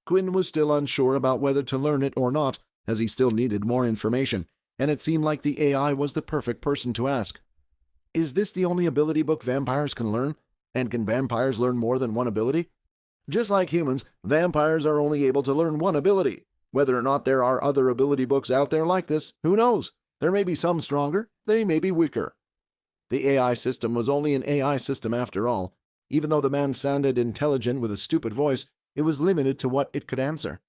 Quinn was still unsure about whether to learn it or not, as he still needed more information, and it seemed like the AI was the perfect person to ask. Is this the only ability book vampires can learn? And can vampires learn more than one ability? Just like humans, vampires are only able to learn one ability. Whether or not there are other ability books out there like this, who knows? There may be some stronger, they may be weaker. The AI system was only an AI system after all. Even though the man sounded intelligent with a stupid voice, it was limited to what it could answer.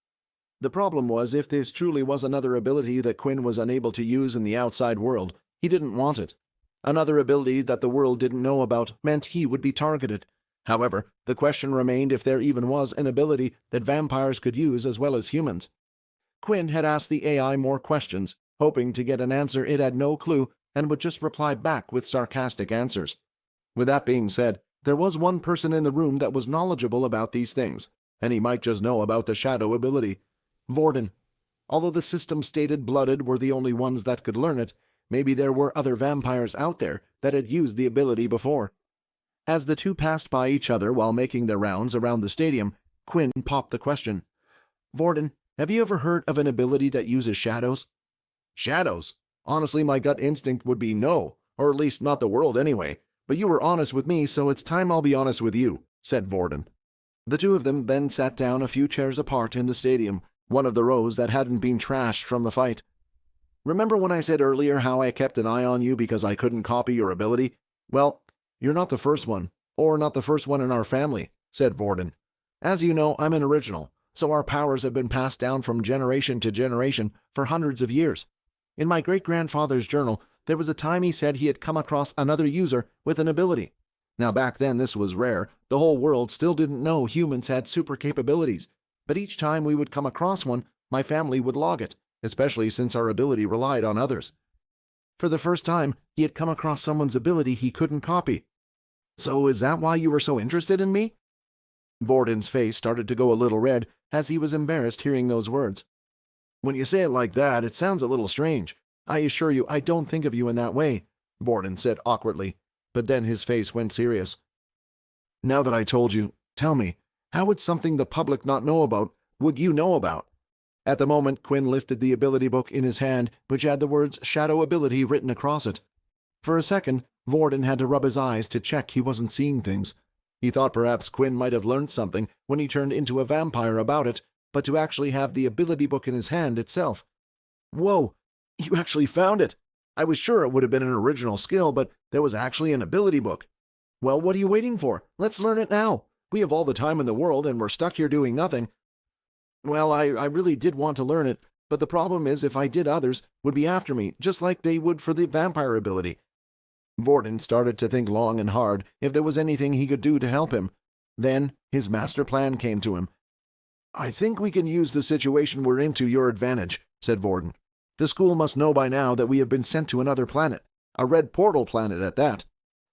The problem was, if this truly was another ability that Quinn was unable to use in the outside world, he didn't want it. Another ability that the world didn't know about meant he would be targeted. However, the question remained if there even was an ability that vampires could use as well as humans. Quinn had asked the AI more questions, hoping to get an answer it had no clue and would just reply back with sarcastic answers. With that being said, there was one person in the room that was knowledgeable about these things, and he might just know about the shadow ability. Vorden. Although the system stated blooded were the only ones that could learn it, maybe there were other vampires out there that had used the ability before. As the two passed by each other while making their rounds around the stadium, Quinn popped the question. Vorden, have you ever heard of an ability that uses shadows? Shadows? Honestly, my gut instinct would be no, or at least not the world anyway, but you were honest with me, so it's time I'll be honest with you, said Vorden. The two of them then sat down a few chairs apart in the stadium, one of the rows that hadn't been trashed from the fight. Remember when I said earlier how I kept an eye on you because I couldn't copy your ability? Well, you're not the first one, or not the first one in our family, said Vorden. As you know, I'm an original, so our powers have been passed down from generation to generation for hundreds of years. In my great-grandfather's journal, there was a time he said he had come across another user with an ability. Now back then this was rare, the whole world still didn't know humans had super capabilities, but each time we would come across one, my family would log it, especially since our ability relied on others. For the first time, he had come across someone's ability he couldn't copy. So is that why you were so interested in me? Vorden's face started to go a little red as he was embarrassed hearing those words. When you say it like that, it sounds a little strange. I assure you I don't think of you in that way, Vorden said awkwardly, but then his face went serious. Now that I told you, tell me, how would something the public not know about would you know about? At the moment, Quinn lifted the ability book in his hand, which had the words Shadow Ability written across it. For a second, Vorden had to rub his eyes to check he wasn't seeing things. He thought perhaps Quinn might have learned something when he turned into a vampire about it, but to actually have the ability book in his hand itself. Whoa, you actually found it! I was sure it would have been an original skill, but there was actually an ability book. Well, what are you waiting for? Let's learn it now. We have all the time in the world, and we're stuck here doing nothing. Well, I really did want to learn it, but the problem is if I did, others would be after me, just like they would for the vampire ability. Vorden started to think long and hard if there was anything he could do to help him. Then his master plan came to him. I think we can use the situation we're in to your advantage, said Vorden. The school must know by now that we have been sent to another planet, a red portal planet at that.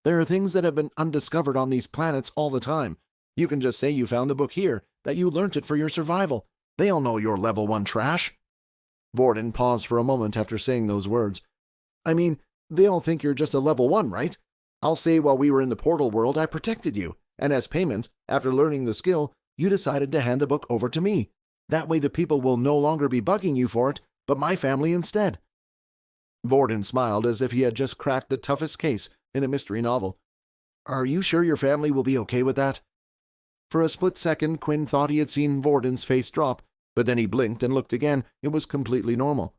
There are things that have been undiscovered on these planets all the time. You can just say you found the book here, that you learnt it for your survival. They'll know you're level 1 trash. Vorden paused for a moment after saying those words. I mean, they'll think you're just a level 1, right? I'll say while we were in the portal world I protected you, and as payment, after learning the skill, you decided to hand the book over to me. That way the people will no longer be bugging you for it, but my family instead. Vorden smiled as if he had just cracked the toughest case in a mystery novel. Are you sure your family will be okay with that? For a split second, Quinn thought he had seen Vorden's face drop, but then he blinked and looked again. It was completely normal.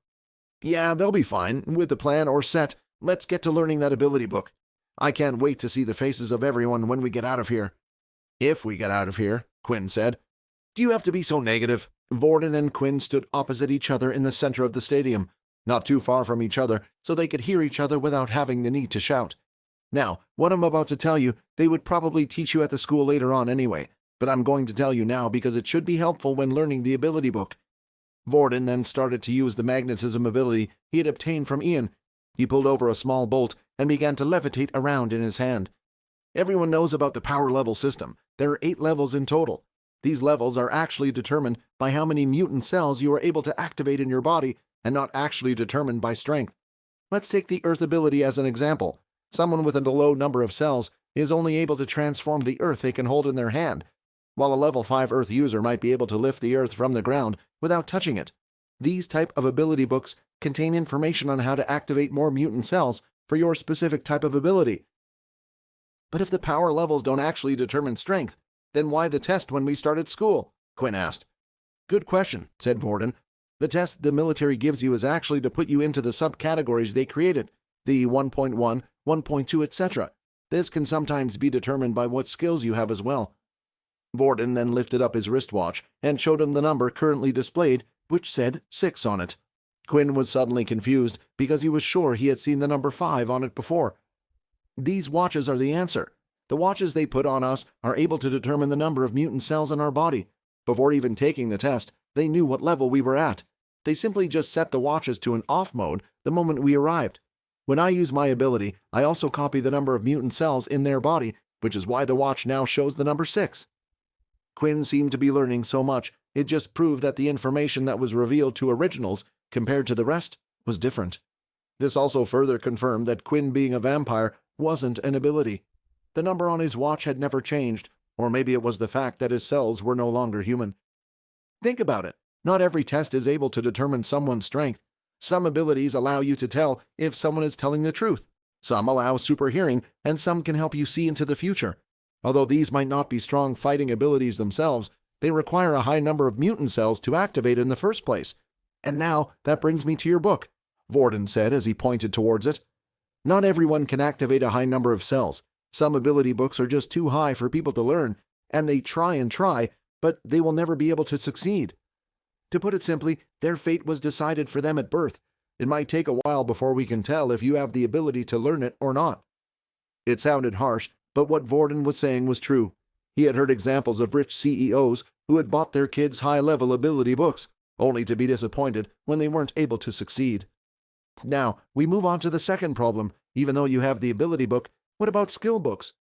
Yeah, they'll be fine. With the plan or set, let's get to learning that ability book. I can't wait to see the faces of everyone when we get out of here. If we get out of here, Quinn said. Do you have to be so negative? Vorden and Quinn stood opposite each other in the center of the stadium, not too far from each other, so they could hear each other without having the need to shout. Now, what I'm about to tell you, they would probably teach you at the school later on anyway, but I'm going to tell you now because it should be helpful when learning the ability book. Vorden then started to use the magnetism ability he had obtained from Ian. He pulled over a small bolt and began to levitate around in his hand. Everyone knows about the power level system. There are 8 levels in total. These levels are actually determined by how many mutant cells you are able to activate in your body and not actually determined by strength. Let's take the Earth ability as an example. Someone with a low number of cells is only able to transform the Earth they can hold in their hand. while a level 5 Earth user might be able to lift the Earth from the ground without touching it. These type of ability books contain information on how to activate more mutant cells for your specific type of ability. But if the power levels don't actually determine strength, then why the test when we started school? Quinn asked. Good question, said Vorden. The test the military gives you is actually to put you into the subcategories they created, the 1.1, 1.2, etc. This can sometimes be determined by what skills you have as well. Vorden then lifted up his wristwatch and showed him the number currently displayed, which said 6 on it. Quinn was suddenly confused because he was sure he had seen the number 5 on it before. These watches are the answer. The watches they put on us are able to determine the number of mutant cells in our body. Before even taking the test, they knew what level we were at. They simply just set the watches to an off mode the moment we arrived. When I use my ability, I also copy the number of mutant cells in their body, which is why the watch now shows the number 6. Quinn seemed to be learning so much, it just proved that the information that was revealed to originals, compared to the rest, was different. This also further confirmed that Quinn being a vampire wasn't an ability. The number on his watch had never changed, or maybe it was the fact that his cells were no longer human. Think about it. Not every test is able to determine someone's strength. Some abilities allow you to tell if someone is telling the truth. Some allow super hearing, and some can help you see into the future. Although these might not be strong fighting abilities themselves, they require a high number of mutant cells to activate in the first place. And now, that brings me to your book, Vorden said as he pointed towards it. Not everyone can activate a high number of cells. Some ability books are just too high for people to learn, and they try, but they will never be able to succeed. To put it simply, their fate was decided for them at birth. It might take a while before we can tell if you have the ability to learn it or not. It sounded harsh, but what Vorden was saying was true. He had heard examples of rich CEOs who had bought their kids high-level ability books, only to be disappointed when they weren't able to succeed. Now, we move on to the second problem. Even though you have the ability book, what about skill books?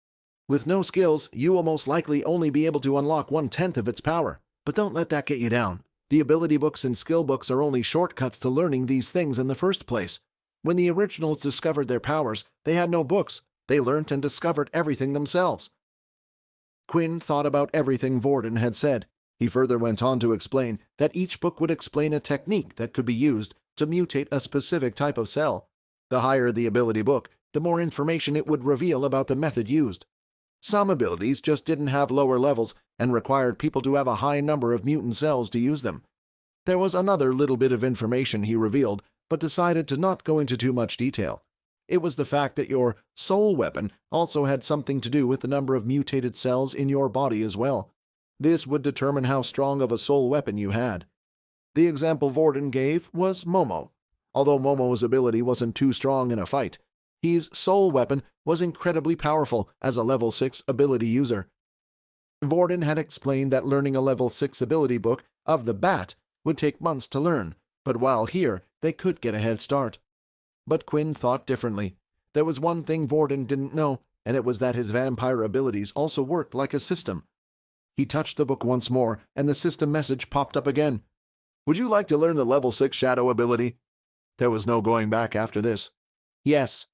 With no skills, you will most likely only be able to unlock 1/10 of its power. But don't let that get you down. The ability books and skill books are only shortcuts to learning these things in the first place. When the originals discovered their powers, they had no books. They learnt and discovered everything themselves. Quinn thought about everything Vorden had said. He further went on to explain that each book would explain a technique that could be used to mutate a specific type of cell. The higher the ability book, the more information it would reveal about the method used. Some abilities just didn't have lower levels and required people to have a high number of mutant cells to use them. There was another little bit of information he revealed, but decided to not go into too much detail. It was the fact that your soul weapon also had something to do with the number of mutated cells in your body as well. This would determine how strong of a soul weapon you had. The example Vorden gave was Momo. Although Momo's ability wasn't too strong in a fight, his soul weapon was incredibly powerful as a level 6 ability user. Vorden had explained that learning a level 6 ability book of the Bat would take months to learn, but while here, they could get a head start. But Quinn thought differently. There was one thing Vorden didn't know, and it was that his vampire abilities also worked like a system. He touched the book once more, and the system message popped up again. Would you like to learn the level 6 shadow ability? There was no going back after this. Yes.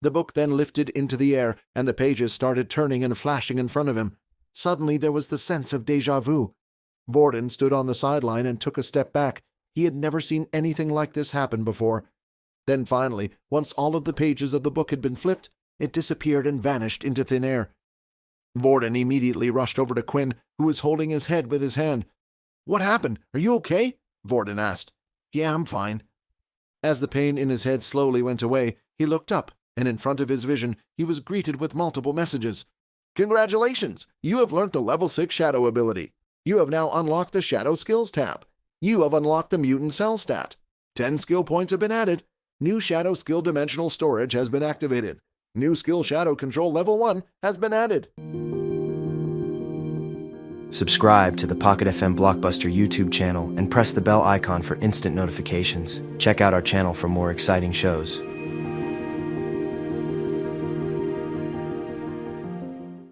The book then lifted into the air, and the pages started turning and flashing in front of him. Suddenly there was the sense of déjà vu. Vorden stood on the sideline and took a step back. He had never seen anything like this happen before. Then finally, once all of the pages of the book had been flipped, it disappeared and vanished into thin air. Vorden immediately rushed over to Quinn, who was holding his head with his hand. What happened? Are you okay? Vorden asked. Yeah, I'm fine. As the pain in his head slowly went away, he looked up, and in front of his vision, he was greeted with multiple messages. Congratulations! You have learnt the level 6 shadow ability. You have now unlocked the Shadow Skills tab. You have unlocked the Mutant Cell stat. 10 skill points have been added. New Shadow Skill Dimensional Storage has been activated. New Skill Shadow Control Level 1 has been added. Subscribe to the Pocket FM Blockbuster YouTube channel and press the bell icon for instant notifications. Check out our channel for more exciting shows.